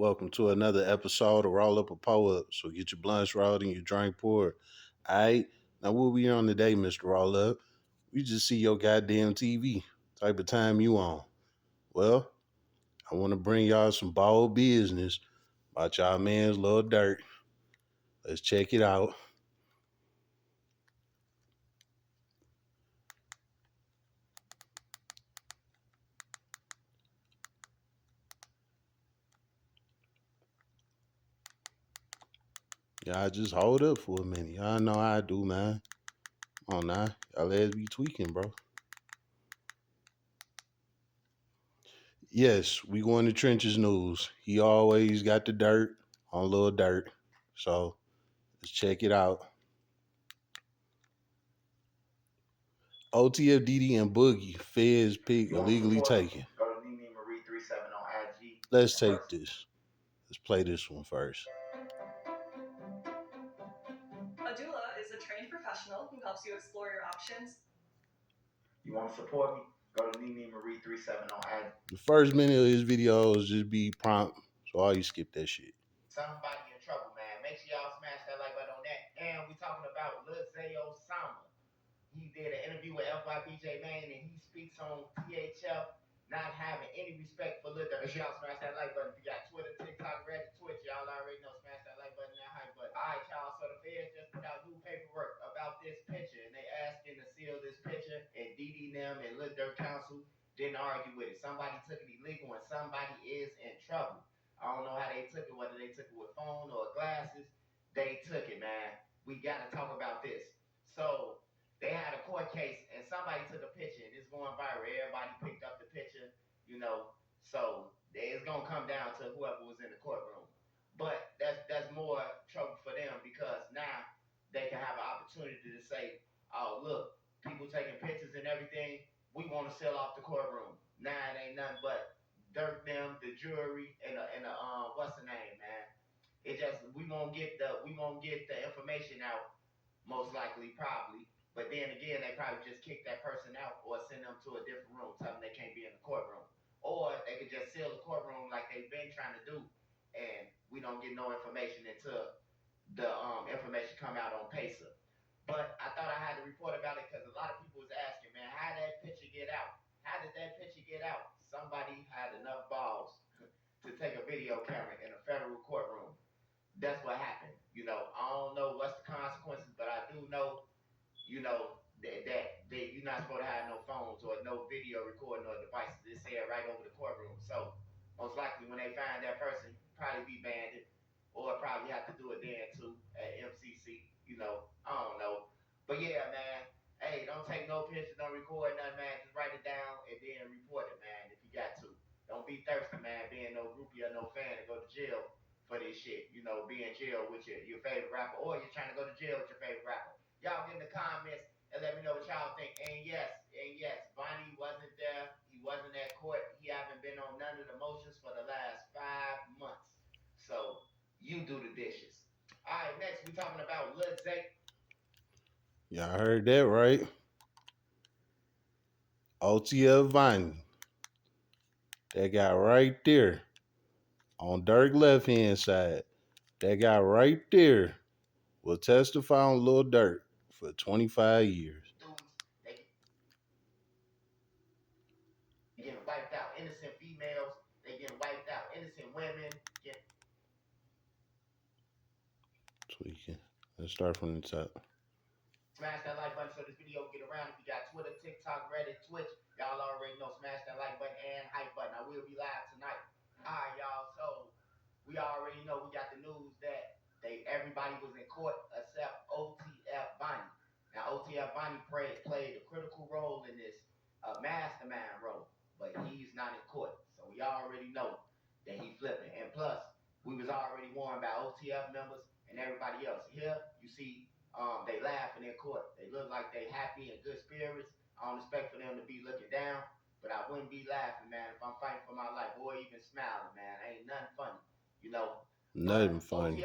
Welcome to another episode of Roll Up a Pull Up. So get your blunts rolled and your drink poured. Alright. Now what we on today, Mr. Roll Up? We just see your goddamn TV. Type of time you on. Well, I want to bring y'all some bold business about y'all man's little dirt. Let's check it out. Y'all just hold up for a minute. Y'all know how I do, man. Come on now. Y'all let be tweaking, bro. Yes, we going to Trenches News. He always got the dirt on little dirt. So let's check it out. OTFDD and Boogie, Feds pick illegally taken. Let's take this. Let's play this one first. The first minute of his videos just be prompt, so all you skip that shit. Y'all heard that right? OTF Vine. That guy right there on Dirk left hand side. That guy right there will testify on Lil Durk for 25 years. Tweaking. Let's start from the top. Nothing funny.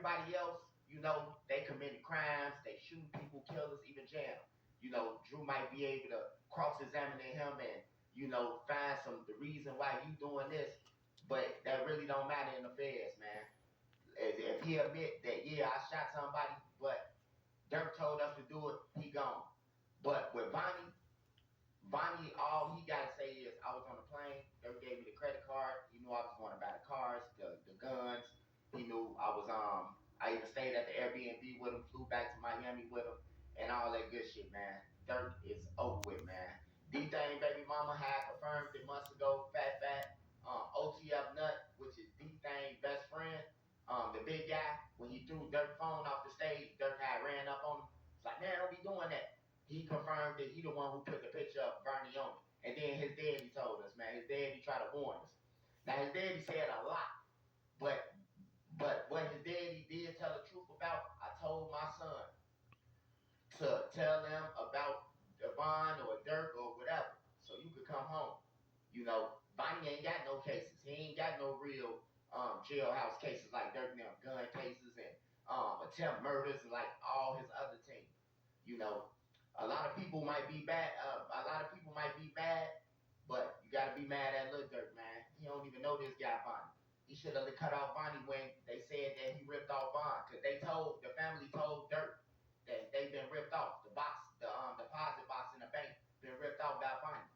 everybody else, they committed crimes, they shooting people, killers, even jail. Drew might be able to cross-examine him and find the reason why you doing this, but that really don't matter in the feds, man. If he admit that, yeah, I shot somebody, but Dirk told us to do it, he gone. But with Bonnie, all he gotta say is, I was on the plane. Dirk gave me the credit card. He knew I was going to buy the cars, the guns. He knew I was. I even stayed at the Airbnb with him. Flew back to Miami with him, and all that good shit, man. Dirk is over with, man. D thing, baby mama had confirmed it months ago. Fat. OTF Nut, which is D thing best friend. The big guy. When he threw Dirk phone off the stage, Dirk had ran up on him. It's like, man, don't be doing that. He confirmed that he the one who put the picture of Bernie on it. And then his daddy told us, man, his daddy tried to warn us. Now his daddy said a lot, but what his daddy did tell the truth about, I told my son to tell them about Devon or Dirk or whatever, so you could come home. Bonnie ain't got no cases. He ain't got no real jailhouse cases like Dirk now, gun cases and attempt murders and like all his other teams. You know, a lot of people might be bad. A lot of people might be mad, but you got to be mad at Lil Durk, man. He don't even know this guy Bonnie. He should have cut off Bonnie when they said that he ripped off Bond, because the family told Dirk that they've been ripped off. The deposit box in the bank been ripped off by Bonnie,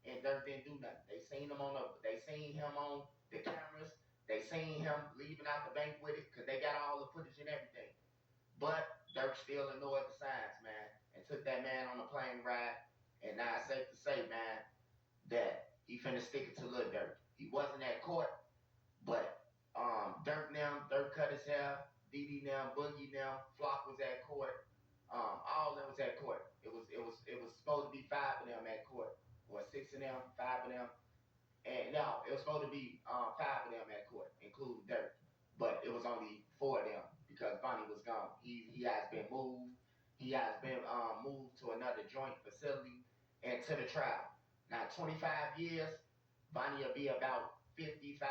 and Dirk didn't do nothing. They seen him on the cameras. They seen him leaving out the bank with it, because they got all the footage and everything. But Dirk still ignored the signs, man, and took that man on a plane ride. And now it's safe to say, man, that he finna stick it to Lil Durk. He wasn't at court, but Dirk cut his hair. DD now, Boogie now, Flock was at court. All of them was at court. It was supposed to be five of them at court, or six of them, five of them. And no, it was supposed to be five of them at court, including Dirk, but it was only four of them because Bonnie was gone. He has been moved. He has been moved to another joint facility and to the trial. Now, 25 years, Bonnie will be about 55,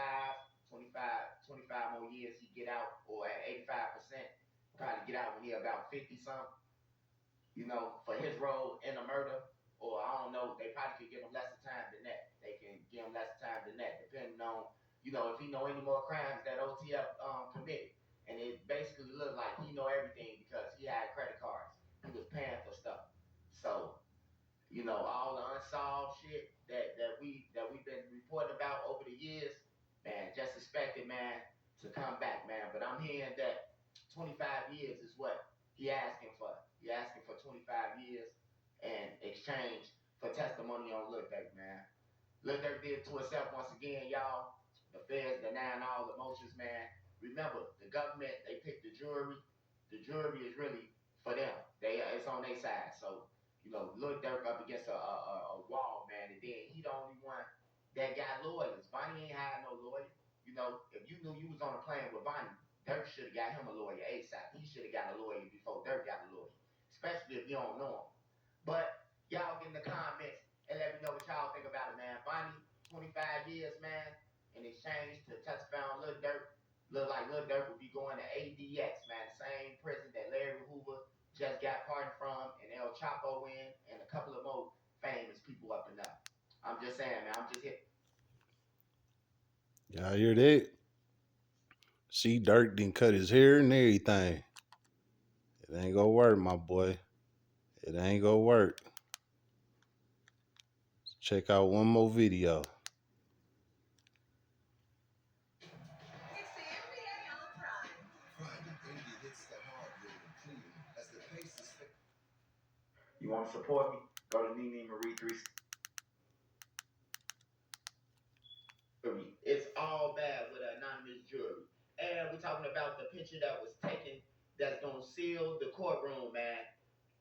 25 more years he get out, or at 85%, probably get out when he about 50 something, for his role in the murder. Or I don't know, they probably could give him less time than that. They can give him less time than that, depending on, if he know any more crimes that OTF committed. And it basically looked like he know everything because he had credit cards. He was paying for stuff. So all the unsolved shit that we've been reporting about over the years, man, just expect it, man, to come back, man. But I'm hearing that 25 years is what he asking for. He asking for 25 years in exchange for testimony on Lil Durk, man. Lil Durk did it to himself once again, y'all. The feds denying all emotions, man. Remember, the government, they picked the jury. The jury is really for them. It's on their side. So, Lil Durk up against a wall, man. And then he the only one that got lawyers. Bonnie ain't had no lawyer. If you knew you was on a plane with Bonnie, Dirk should have got him a lawyer ASAP. He should have got a lawyer before Dirk got a lawyer, especially if you don't know him. But y'all get in the comments and let me know what y'all think about it, man. Bonnie, 25 years, man, in exchange to touchdown Lil Durk. Look like Lil Durk will be going to ADX, man, the same prison that Larry Hoover just got pardoned from, and El Chapo in, and a couple of more famous people up and up. I'm just saying, man. I'm just here. Y'all hear that? See, Dirk didn't cut his hair and everything. It ain't gonna work, my boy. It ain't gonna work. Check out one more video. You want to support me? Go to Nene Marie 3. It's all bad with an anonymous jury. And we're talking about the picture that was taken that's going to seal the courtroom, man.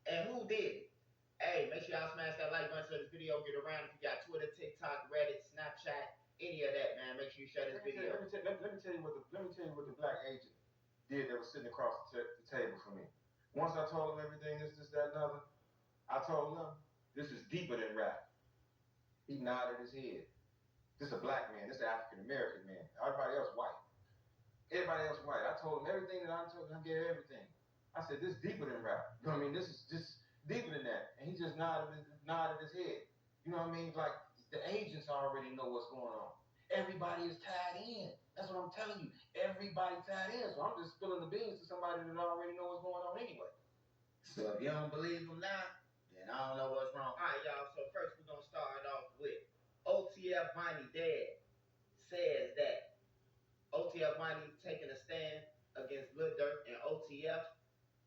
And who did it? Hey, make sure y'all smash that like button so this video get around. If you got Twitter, TikTok, Reddit, Snapchat, any of that, man, make sure you share this video. Let me tell you what the black agent did that was sitting across the table from me. Once I told him everything, this, that, and other, I told him, this is deeper than rap. He nodded his head. This is a black man. This is an African American man. Everybody else white. everybody else white. I told him everything that I told him. I gave everything. I said, this is deeper than rap. You know what I mean? This is just deeper than that. And he just nodded his head. You know what I mean? Like the agents already know what's going on. Everybody is tied in. That's what I'm telling you. Everybody tied in. So I'm just spilling the beans to somebody that already know what's going on anyway. So if you don't believe him now, then I don't know what's wrong. All right, y'all. So first we're gonna start off with OTF Bonnie Dad says that OTF Bonnie taking a stand against Lil Durk and OTF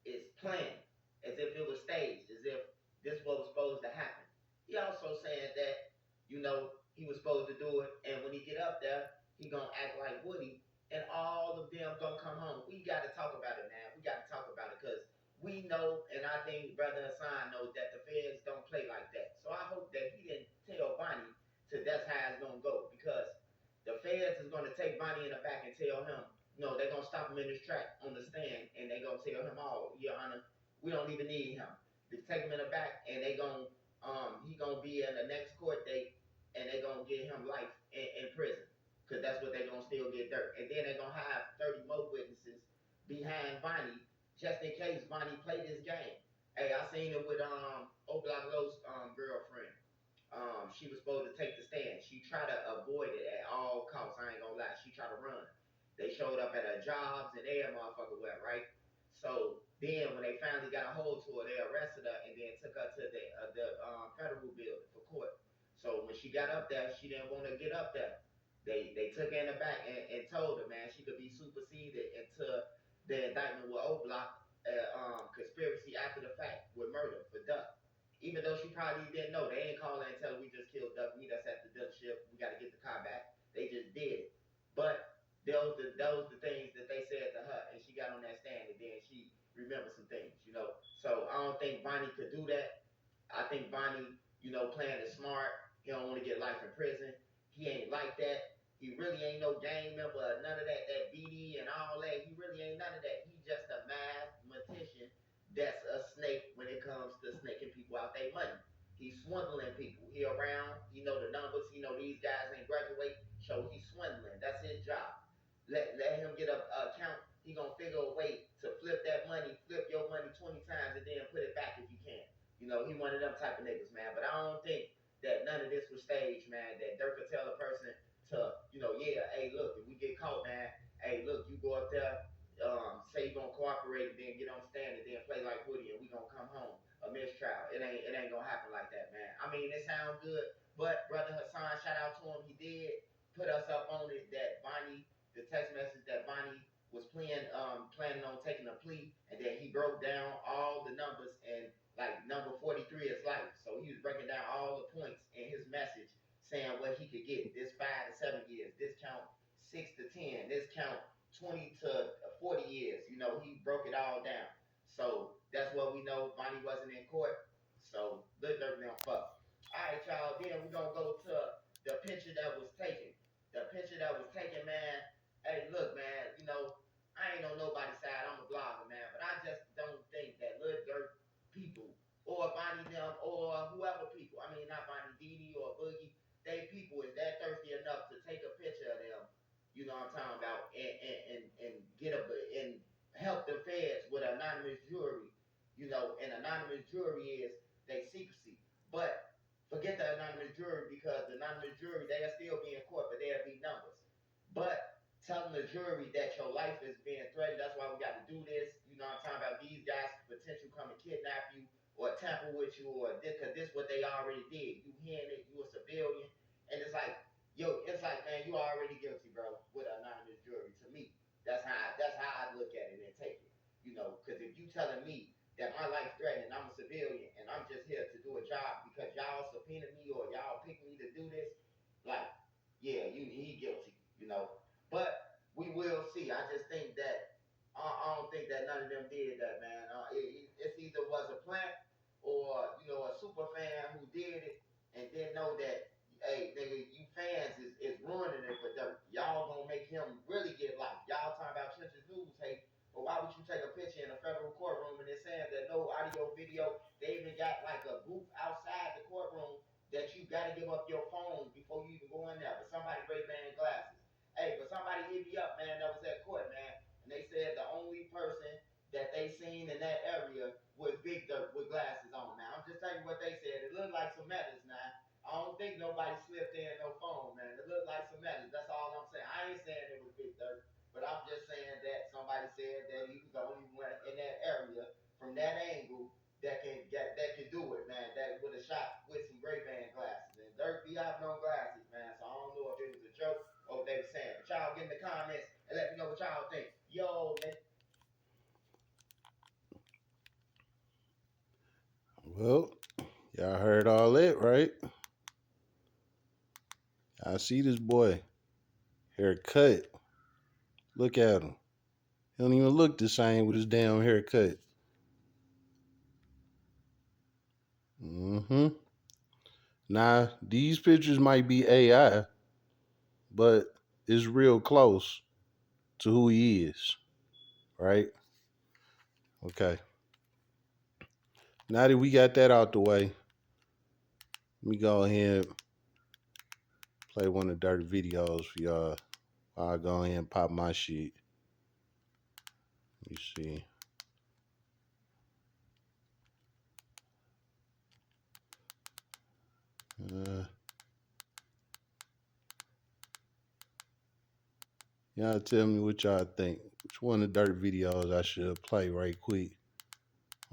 is planned, as if it was staged, as if this what was supposed to happen. He also saying that, he was supposed to do it, and when he get up there, he gonna act like Woody, and all of them gonna come home. We gotta talk about it, man. We gotta talk about it, because we know, and I think Brother Hassan knows that the feds don't play like that. So I hope that he didn't tell Bonnie to that's how it's gonna go, because the feds is gonna take Bonnie in the back and tell him, no, they're gonna stop him in his track on the stand, and they're gonna tell him, "Oh, Your Honor, we don't even need him." They take him in the back, and they gonna he gonna be in the next court date, and they gonna give him life in prison, cause that's what they gonna still get Dirk, and then they gonna have 30 more witnesses behind Bonnie, just in case Bonnie played this game. Hey, I seen it with Oblaglo's girlfriend. She was supposed to take the stand. She tried to avoid it at all costs. I ain't gonna lie. She tried to run. They showed up at her jobs and every motherfucker went, right? So then when they finally got a hold to her, they arrested her and then took her to the federal building for court. So when she got up there, she didn't want to get up there. They took her in the back and told her, man, she could be superseded into the indictment with O Block, conspiracy after the fact with murder for Duck. Even though she probably didn't know, they ain't call her and tell her we just killed Duck. Meet us at the dealership. We got to get the car back. They just did it. But those the things that they said to her, and she got on that stand, and then she remembered some things. So I don't think Bonnie could do that. I think Bonnie, playing it smart. He don't want to get life in prison. He ain't like that. He really ain't no gang member, none of that BD and all that. He really ain't none of that. He just a mathematician that's a snake when it comes to snaking people out their money. He's swindling people. He around, he know the numbers, he know these guys ain't graduate, so he's swindling. That's his job. Let him get a account. He gonna figure a way to flip that money, flip your money 20 times, and then put it back if you can. He one of them type of niggas, man. But I don't think that none of this was staged, man. That Dirk could tell a person to, yeah, hey, look, if we get caught, man, hey, look, you go up there, say you gonna cooperate, and then get on stand, and then play like Woody, and we gonna come home a mistrial. It ain't gonna happen like that, man. I mean, it sounds good, but Brother Hassan, shout out to him. He did put us up on it that Bonnie, the text message that Bonnie was planning on taking a plea, and then he broke down all the numbers, and like number 43 is life. So he was breaking down all the points in his message, saying what he could get. This 5 to 7 years. This count 6 to 10. This count 20 to 40 years. He broke it all down. So that's what we know. Bonnie wasn't in court. So Lil Durk now fuck. All right, y'all. Then we're gonna go to the picture that was taken. The picture that was taken, man. Hey, look, man. I ain't on nobody's side. I'm a blogger, man. But I just don't think that Lil Durk people or Bonnie them or whoever people. I mean, not Bonnie Didi or Boogie. They people is that thirsty enough to take a picture of them. You know what I'm talking about, and get up and help the feds with anonymous jury. And anonymous jury is they secrecy. But forget the anonymous jury, because the anonymous jury they'll still be in court, but they'll be numbers. But telling the jury that your life is being threatened, that's why we got to do this. I'm talking about, these guys potential come and kidnap you or tamper with you, or this, because this what they already did. You hearing it, you a civilian, and it's like, yo, it's like, man, you already guilty, bro, with an anonymous jury. To me, that's how I look at it and take it. Because if you telling me that my life threatened, and I'm a civilian, and I'm just here to do a job because y'all subpoenaed me or y'all picked me to do this, like, yeah, he guilty. But we will see. I just think that I don't think that none of them did that, man. It's either was a plant or a super fan who did it and didn't know that. Hey, nigga, you fans is ruining it for Dirk. Y'all gonna make him really get life. Y'all talking about churches news, hey, but why would you take a picture in a federal courtroom and they're saying that no audio, video? They even got like a booth outside the courtroom that you got to give up your phone before you even go in there. But somebody Ray-Ban glasses. Hey, but somebody hit me up, man, that was at court, man. haircut, right? I see this boy. Haircut. Look at him. He don't even look the same with his damn haircut. Mm-hmm. Now, these pictures might be AI, but it's real close to who he is, right? Okay. Now that we got that out the way, let me go ahead and play one of the dirty videos for y'all. I'll go ahead and pop my shit. Let me see. Uh, y'all tell me what y'all think. Which one of the dirt videos I should play right quick?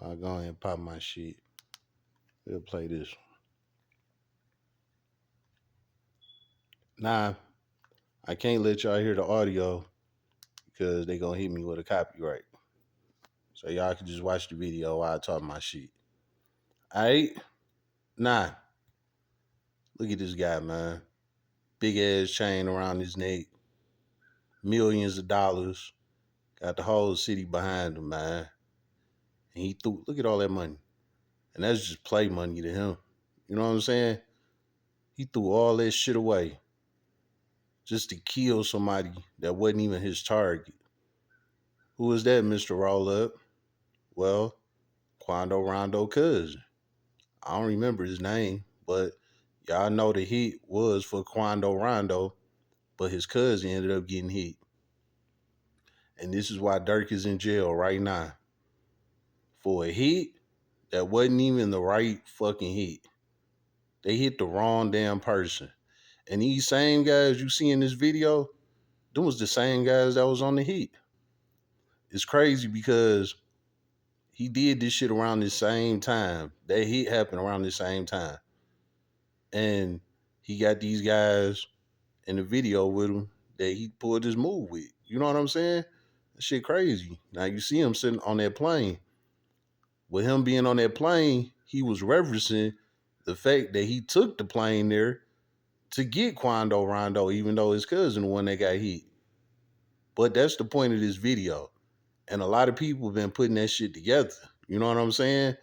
I'll go ahead and pop my shit. We'll play this one. Nah, I can't let y'all hear the audio because they gonna hit me with a copyright. So y'all can just watch the video while I talk my shit. Alright? Nah. Look at this guy, man. Big ass chain around his neck. Millions of dollars. Got the whole city behind him, man. And he threw, look at all that money. And that's just play money to him. You know what I'm saying? He threw all that shit away just to kill somebody that wasn't even his target. Who is that, Mr. Roll Up? Well, Quando Rondo cousin. I don't remember his name, but y'all know the hit was for Quando Rondo, but his cousin ended up getting hit. And this is why Dirk is in jail right now. For a hit that wasn't even the right fucking hit. They hit the wrong damn person. And these same guys you see in this video, them was the same guys that was on the hit. It's crazy because he did this shit around the same time. That hit happened around the same time. And he got these guys in the video with him that he pulled his move with. You know what I'm saying? That shit crazy. Now you see him sitting on that plane. With him being on that plane, he was referencing the fact that he took the plane there to get Quando Rondo, even though his cousin the one that got hit. But that's the point of this video. And a lot of people have been putting that shit together. You know what I'm saying?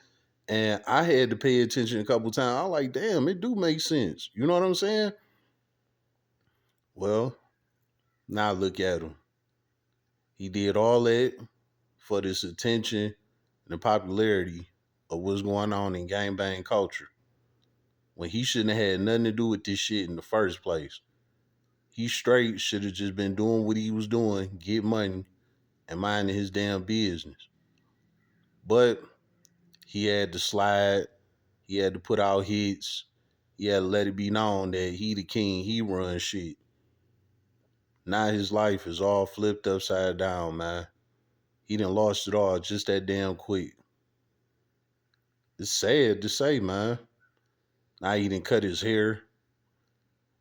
And I had to pay attention a couple times. I was like, damn, it do make sense. You know what I'm saying? Well, now look at him. He did all that for this attention and the popularity of what's going on in gangbang culture. When he shouldn't have had nothing to do with this shit in the first place. He straight should have just been doing what he was doing, get money, and minding his damn business. But he had to slide. He had to put out hits. He had to let it be known that he the king. He runs shit. Now his life is all flipped upside down, man. He done lost it all just that damn quick. It's sad to say, man. Now he done cut his hair.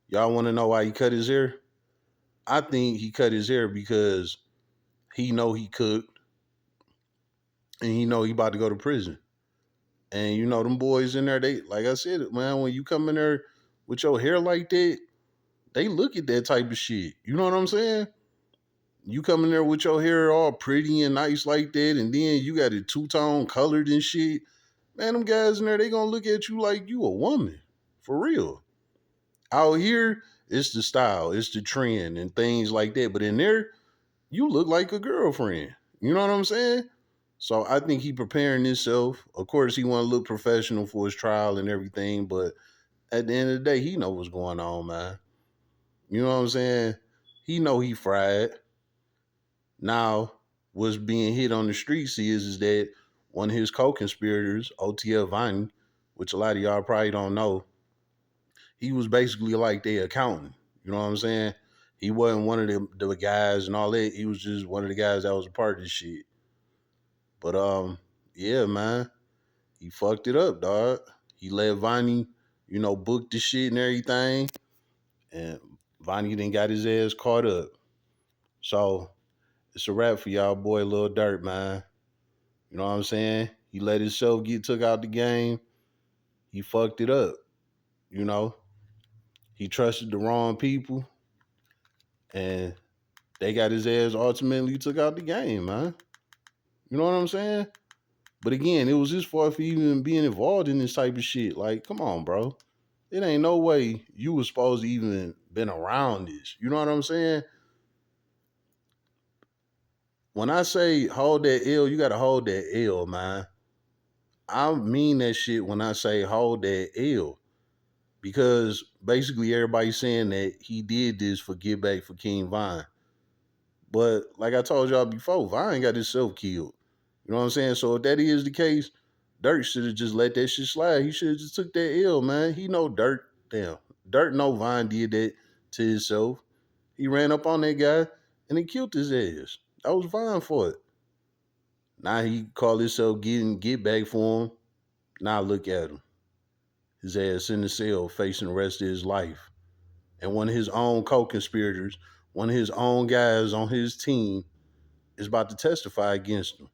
Y'all want to know why he cut his hair? I think he cut his hair because he know he cooked and he know he about to go to prison. And you know them boys in there, they like I said, man, when you come in there with your hair like that, they look at that type of shit. You know what I'm saying? You come in there with your hair all pretty and nice like that, and then you got it two-tone colored and shit. Man, them guys in there, they gonna look at you like you a woman. For real. Out here, it's the style, it's the trend and things like that. But in there, you look like a girlfriend. You know what I'm saying? So I think he preparing himself. Of course, he want to look professional for his trial and everything, but at the end of the day, he know what's going on, man. You know what I'm saying? He know he fried. Now, what's being hit on the streets is that one of his co-conspirators, OTL Vine, which a lot of y'all probably don't know, he was basically like their accountant. You know what I'm saying? He wasn't one of the guys and all that. He was just one of the guys that was a part of this shit. But yeah, man, he fucked it up, dog. He let Vonnie, book the shit and everything, and Vonnie then got his ass caught up. So it's a wrap for y'all, boy, Lil Dirt, man. You know what I'm saying? He let himself get took out the game. He fucked it up. You know, he trusted the wrong people, and they got his ass ultimately took out the game, man. You know what I'm saying? But again, it was his fault for even being involved in this type of shit. Like, come on, bro. It ain't no way you was supposed to even been around this. You know what I'm saying? When I say hold that L, you gotta hold that L, man. I mean that shit when I say hold that L. Because basically everybody's saying that he did this for get back for King Vine. But like I told y'all before, Vine got himself killed. You know what I'm saying? So if that is the case, Dirt should have just let that shit slide. He should have just took that L, man. He know Dirt. Damn. Dirt know Vine did that to himself. He ran up on that guy and he killed his ass. I was Vine for it. Now he call himself getting get back for him. Now look at him. His ass in the cell facing the rest of his life. And one of his own co-conspirators, one of his own guys on his team is about to testify against him.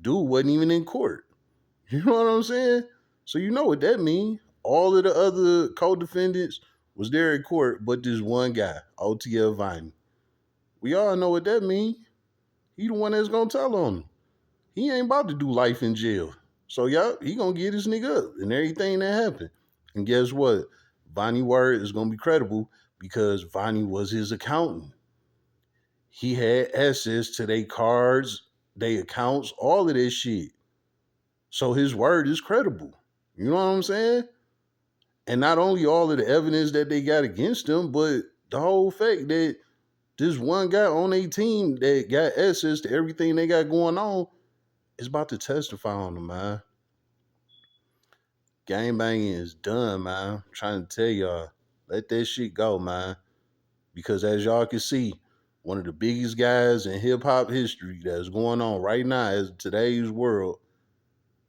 Dude wasn't even in court. You know what I'm saying? So you know what that means. All of the other co-defendants was there in court, but this one guy, OTL Viney. We all know what that means. He the one that's gonna tell on him. He ain't about to do life in jail. So yeah, he gonna get his nigga up and everything that happened. And guess what? Vonnie word is gonna be credible because Vonnie was his accountant. He had access to their cards, their accounts, all of this shit. So his word is credible. You know what I'm saying? And not only all of the evidence that they got against him, but the whole fact that this one guy on their team that got access to everything they got going on is about to testify on them, man. Gang banging is done, man. I'm trying to tell y'all, let that shit go, man. Because as y'all can see, one of the biggest guys in hip hop history that's going on right now as today's world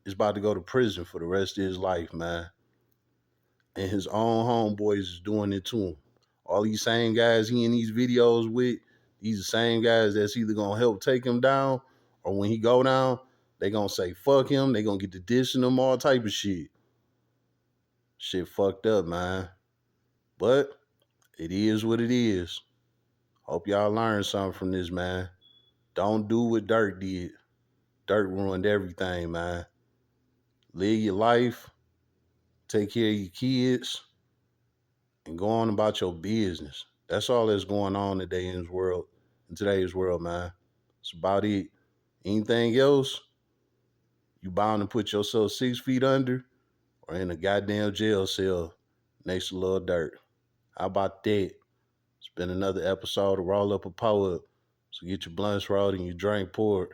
is about to go to prison for the rest of his life, man. And his own homeboys is doing it to him. All these same guys he in these videos with, these the same guys that's either gonna help take him down, or when he go down, they gonna say fuck him. They gonna get to dissing him, all type of shit. Shit fucked up, man. But it is what it is. Hope y'all learned something from this, man. Don't do what Dirk did. Dirk ruined everything, man. Live your life, take care of your kids, and go on about your business. That's all that's going on today in today's world, man. It's about it. Anything else, you bound to put yourself 6 feet under or in a goddamn jail cell next to Lil Dirt. How about that? It's been another episode of Roll Up a Poet. So get your blunts rolled and your drink poured.